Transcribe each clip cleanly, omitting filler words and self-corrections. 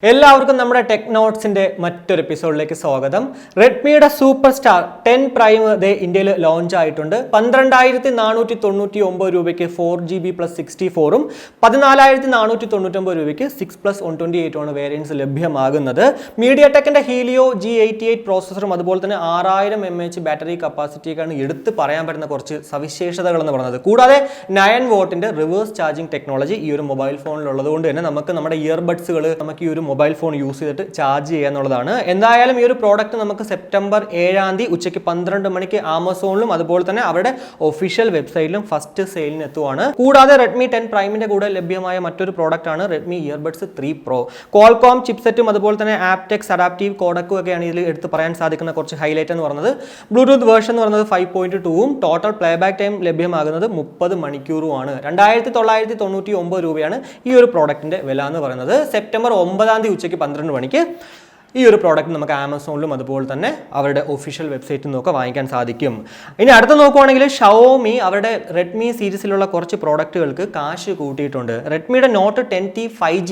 എല്ലാവർക്കും നമ്മുടെ ടെക്നോട്സിന്റെ മറ്റൊരു എപ്പിസോഡിലേക്ക് സ്വാഗതം. റെഡ്മിയുടെ സൂപ്പർ സ്റ്റാർ 10 പ്രൈം ഇന്ത്യയിൽ ലോഞ്ച് ആയിട്ടുണ്ട്. 12,499 രൂപയ്ക്ക് 4GB + 64ഉം 14,499 രൂപയ്ക്ക് 6+128 ആണ് വേരിയൻസ് ലഭ്യമാകുന്നത്. മീഡിയ ടെക്കിന്റെ ഹീലിയോ G88 പ്രോസസറും അതുപോലെ തന്നെ 6000 mAh ബാറ്ററി കപ്പാസിറ്റിയൊക്കെയാണ് എടുത്ത് പറയാൻ പറ്റുന്ന കുറച്ച് സവിശേഷതകൾ എന്ന് പറയുന്നത്. കൂടാതെ 9 വോട്ടിന്റെ റിവേഴ്സ് ചാർജിങ് ടെക്നോളജി ഈ ഒരു മൊബൈൽ ഫോണിൽ ഉള്ളതുകൊണ്ട് തന്നെ നമുക്ക് നമ്മുടെ ഇയർബഡ്സുകൾ നമുക്ക് ഈ ഒരു മൊബൈൽ ഫോൺ യൂസ് ചെയ്തിട്ട് ചാർജ് ചെയ്യുക എന്നുള്ളതാണ്. എന്തായാലും ഈ ഒരു പ്രോഡക്റ്റ് നമുക്ക് സെപ്റ്റംബർ 7 ഉച്ചയ്ക്ക് 12 മണിക്ക് ആമസോണിലും അതുപോലെ തന്നെ അവരുടെ ഒഫീഷ്യൽ വെബ്സൈറ്റിലും ഫസ്റ്റ് സെയിലിന് എത്തുവാണ്. കൂടാതെ റെഡ്മി 10 പ്രൈമിന്റെ കൂടെ ലഭ്യമായ മറ്റൊരു പ്രോഡക്റ്റ് ആണ് റെഡ്മി ഇയർബഡ്സ് 3 Pro. ക്വാൾകോം ചിപ്സെറ്റും അതുപോലെ തന്നെ ആപ്റ്റെക്സ് അഡാപ്റ്റീവ് കോഡക്കും ഒക്കെയാണ് ഇതിൽ എടുത്ത് പറയാൻ സാധിക്കുന്ന കുറച്ച് ഹൈലൈറ്റ് എന്ന് പറയുന്നത്. ബ്ലൂടൂത്ത് വേർഷൻ എന്ന് പറയുന്നത് 5.2ഉം ടോട്ടൽ പ്ലേബാക്ക് ടൈം ലഭ്യമാകുന്നത് 30 മണിക്കൂറുമാണ്. 2,999 രൂപയാണ് ഈ ഒരു പ്രോഡക്റ്റിന്റെ വില എന്ന് പറയുന്നത്. സെപ്റ്റംബർ 9 ഉച്ചയ്ക്ക് 12 മണിക്ക് ഈ ഒരു പ്രോഡക്റ്റ് നമുക്ക് ആമസോണിലും അതുപോലെ തന്നെ അവരുടെ ഒഫീഷ്യൽ വെബ്സൈറ്റിൽ നിന്നൊക്കെ വാങ്ങിക്കാൻ സാധിക്കും. ഇനി അടുത്ത് നോക്കുവാണെങ്കിൽ ഷവോമി അവരുടെ റെഡ്മി സീരീസിലുള്ള കുറച്ച് പ്രോഡക്റ്റുകൾക്ക് കാശ് കൂട്ടിയിട്ടുണ്ട്. റെഡ്മിയുടെ നോട്ട് 10T 5G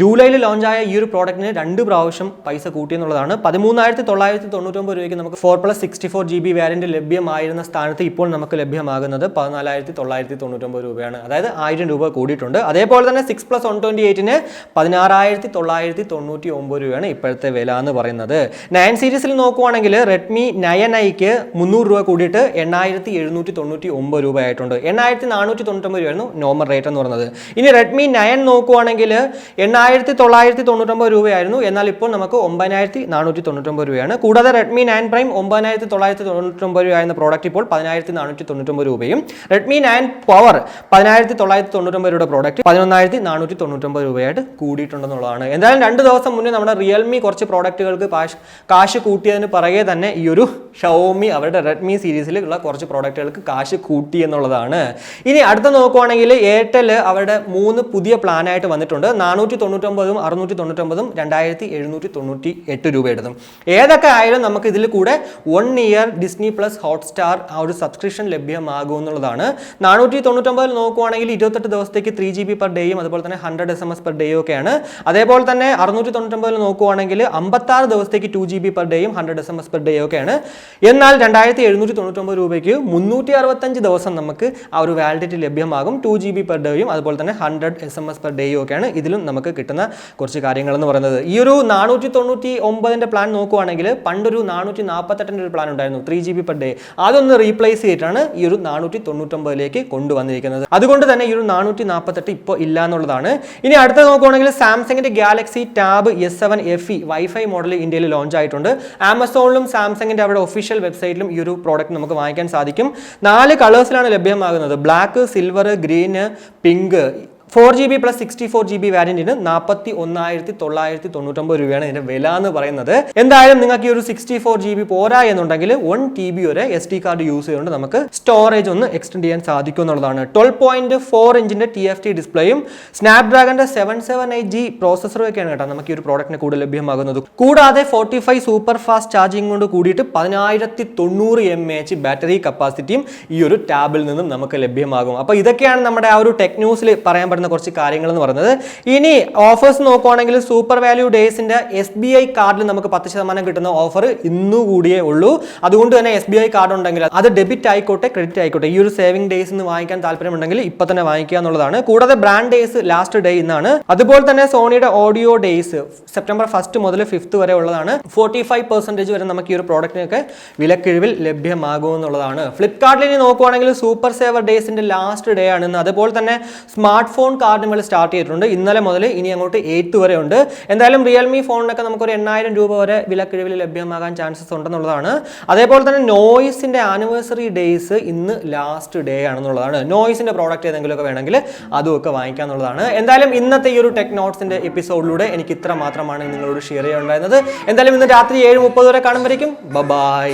ജൂലൈയിൽ ലോഞ്ചായ ഈ ഒരു പ്രോഡക്റ്റിന് 2 പ്രാവശ്യം പൈസ കൂട്ടിയെന്നുള്ളതാണ്. 13,999 രൂപയ്ക്ക് നമുക്ക് 4+64GB വേരിയന്റ് ലഭ്യമായിരുന്ന സ്ഥാനത്ത് ഇപ്പോൾ നമുക്ക് ലഭ്യമാകുന്നത് 14,999 രൂപയാണ്. അതായത് 1000 രൂപ കൂടിയിട്ടുണ്ട്. അതേപോലെ തന്നെ 6+128ന് 16,999 രൂപയാണ് ഇപ്പോഴത്തെ വില എന്ന് പറയുന്നത്. 9 സീരീസിൽ നോക്കുവാണെങ്കിൽ റെഡ്മി 9iക്ക് 300 രൂപ കൂടിയിട്ട് 8,799 രൂപ ആയിട്ടുണ്ട്. 8,499 രൂപയായിരുന്നു നോർമൽ റേറ്റ് എന്ന് പറയുന്നത്. ഇനി റെഡ്മി 9 നോക്കുവാണെങ്കിൽ 8,999 രൂപയായിരുന്നു. എന്നാൽ ഇപ്പോൾ നമുക്ക് 9,499 രൂപയാണ്. കൂടാതെ റെഡ്മി 9 പ്രൈം 9,999 രൂപയായിരുന്ന പ്രോഡക്റ്റ് ഇപ്പോൾ 10,499 രൂപയും റെഡ്മി 9 പവർ 10,999 രൂപയുടെ പ്രോഡക്റ്റ് 11,499 രൂപയായിട്ട് കൂടിയിട്ടുണ്ടെന്നുള്ളതാണ്. എന്തായാലും 2 ദിവസം മുന്നേ നമ്മുടെ റിയൽമി കുറച്ച് പ്രോഡക്റ്റുകൾക്ക് കാശ് കൂട്ടിയതിന് പുറകെ തന്നെ ഈ ഒരു ഷവോമി അവരുടെ റെഡ്മി സീരീസിലുള്ള കുറച്ച് പ്രോഡക്റ്റുകൾക്ക് കാശ് കൂട്ടി എന്നുള്ളതാണ്. ഇനി അടുത്ത നോക്കുവാണെങ്കിൽ എയർടെൽ അവരുടെ 3 പുതിയ പ്ലാനായിട്ട് വന്നിട്ടുണ്ട്. 499ഉം 699ഉം 2,798 രൂപയുടേതും. ഏതൊക്കെ ആയാലും നമുക്ക് ഇതിൽ കൂടെ 1 ഇയർ ഡിസ്നി പ്ലസ് ഹോട്ട്സ്റ്റാർ ആ ഒരു സബ്സ്ക്രിപ്ഷൻ ലഭ്യമാകും എന്നുള്ളതാണ്. 499 നോക്കുവാണെങ്കിൽ 28 ദിവസത്തേക്ക് 3GB per ഡേയും അതുപോലെ തന്നെ 100 SMS per ഡേയും ഒക്കെയാണ്. അതേപോലെ തന്നെ 699 നോക്കുവാണെങ്കിൽ 56 ദിവസത്തേക്ക് 2GB per ഡേയും 100 SMS per ഡേയും ഒക്കെയാണ്. എന്നാൽ 2,799 രൂപയ്ക്ക് 365 ദിവസം നമുക്ക് ആ ഒരു വാലിഡിറ്റി ലഭ്യമാകും. 2GB per ഡേയും അതുപോലെ തന്നെ 100 SMS per ഡേയും ഒക്കെയാണ് ഇതിലും നമുക്ക് കിട്ടുന്ന കുറച്ച് കാര്യങ്ങൾ എന്ന് പറയുന്നത്. ഈ ഒരു 499ന്റെ പ്ലാൻ നോക്കുവാണെങ്കിൽ പണ്ടൊരു 448ന്റെ ഒരു പ്ലാൻ ഉണ്ടായിരുന്നു 3GB per ഡേ. അതൊന്ന് റീപ്ലേസ് ചെയ്തിട്ടാണ് ഈ ഒരു 499ലേക്ക് കൊണ്ടുവന്നിരിക്കുന്നത്. അതുകൊണ്ട് തന്നെ ഈ ഒരു 448 ഇപ്പോൾ ഇല്ല എന്നുള്ളതാണ്. ഇനി അടുത്ത നോക്കുവാണെങ്കിൽ സാംസങ്ങിന്റെ Galaxy Tab S7 FE wifi model ഇന്ത്യയിൽ ലോഞ്ച് ആയിട്ടുണ്ട്. ആമസോണിലും സാംസങ്ങിന്റെ അവിടെ ഒഫീഷ്യൽ വെബ്സൈറ്റിലും ഈ ഒരു പ്രോഡക്റ്റ് നമുക്ക് വാങ്ങിക്കാൻ സാധിക്കും. 4 കളേഴ്സിലാണ് ലഭ്യമാകുന്നത്. Black, silver, green, pink. 4GB + 64GB വാരിയന്റിന് 41,999 രൂപയാണ് ഇതിന്റെ വില എന്ന് പറയുന്നത്. എന്തായാലും നിങ്ങൾക്ക് ഈ ഒരു 64GB പോരാ എന്നുണ്ടെങ്കിൽ 1TB വരെ SD കാർഡ് യൂസ് ചെയ്തുകൊണ്ട് നമുക്ക് സ്റ്റോറേജ് ഒന്ന് എക്സ്റ്റെൻഡ് ചെയ്യാൻ സാധിക്കും എന്നുള്ളതാണ്. 12.4 ഇഞ്ചിന്റെ TFT ഡിസ്പ്ലേയും സ്നാപ്ഡ്രാഗന്റെ 778G പ്രോസസറും ഒക്കെയാണ് കേട്ടോ നമുക്ക് ഈ ഒരു പ്രോഡക്റ്റിന് കൂടുതൽ ലഭ്യമാകുന്നത്. കൂടാതെ 45 സൂപ്പർ ഫാസ്റ്റ് ചാർജിംഗ് കൊണ്ട് കൂടിയിട്ട് 10,090 mAh ബാറ്ററി കപ്പാസിറ്റിയും ഈ ഒരു ടാബിൽ നിന്നും നമുക്ക് ലഭ്യമാകും. അപ്പോൾ ഇതൊക്കെയാണ് നമ്മുടെ ആ ഒരു ടെക്ന്യൂസിൽ പറയാൻ കുറച്ച് കാര്യങ്ങൾ എന്ന് പറയുന്നത്. ഇനി ഓഫേഴ്സ് നോക്കുവാണെങ്കിൽ സൂപ്പർ വാല്യൂ ഡേയ്സിന്റെ SBI കാർഡിൽ നമുക്ക് 10% കിട്ടുന്ന ഓഫർ ഇന്നു കൂടിയേ ഉള്ളൂ. അതുകൊണ്ട് തന്നെ SBI കാർഡ് ഉണ്ടെങ്കിൽ അത് ഡെബിറ്റ് ആയിക്കോട്ടെ ക്രെഡിറ്റ് ആയിക്കോട്ടെ ഈ ഒരു സേവിംഗ് ഡേയ്സ് നിന്ന് വാങ്ങിക്കാൻ താല്പര്യമുണ്ടെങ്കിൽ ഇപ്പൊ തന്നെ വാങ്ങിക്കുക എന്നുള്ളതാണ്. കൂടാതെ ബ്രാൻഡ് ഡേയ്സ് ലാസ്റ്റ് ഡേ ഇന്നാണ്. അതുപോലെ തന്നെ സോണിയുടെ ഓഡിയോ ഡേയ്സ് സെപ്റ്റംബർ 1 മുതൽ 5 വരെ ഉള്ളതാണ്. 45% വരെ നമുക്ക് ഈ ഒരു പ്രോഡക്റ്റിനൊക്കെ വിലക്കിഴിവിൽ ലഭ്യമാകുമെന്നുള്ളതാണ്. ഫ്ലിപ്കാർട്ടിൽ ഇനി നോക്കുവാണെങ്കിൽ സൂപ്പർ സേവർ ഡേയ്സിന്റെ ലാസ്റ്റ് ഡേ ആണ്. അതുപോലെ തന്നെ സ്മാർട്ട് ഫോൺ കാർഡുകൾ സ്റ്റാർട്ട് ചെയ്തിട്ടുണ്ട്. ഇന്നലെ മുതൽ ഇനി അങ്ങോട്ട് 8 വരെ ഉണ്ട്. എന്തായാലും റിയൽമി ഫോണിനൊക്കെ നമുക്കൊരു 8,000 രൂപ വരെ വിലക്കിഴിവിൽ ലഭ്യമാകാൻ ചാൻസസ് ഉണ്ടെന്നുള്ളതാണ്. അതേപോലെ തന്നെ നോയ്സിന്റെ ആനിവേഴ്സറി ഡേയ്സ് ഇന്ന് ലാസ്റ്റ് ഡേ ആണെന്നുള്ളതാണ്. നോയ്സിന്റെ പ്രോഡക്റ്റ് ഏതെങ്കിലുമൊക്കെ വേണമെങ്കിൽ അതുമൊക്കെ വാങ്ങിക്കാന്നുള്ളതാണ്. എന്തായാലും ഇന്നത്തെ ഈ ഒരു ടെക്നോട്സിന്റെ എപ്പിസോഡിലൂടെ എനിക്ക് ഇത്ര മാത്രമാണ് നിങ്ങളോട് ഷെയർ ചെയ്യാനുണ്ടായിരുന്നത്. എന്തായാലും ഇന്ന് രാത്രി 7:30 വരെ കാണുമ്പോഴേക്കും ബൈ.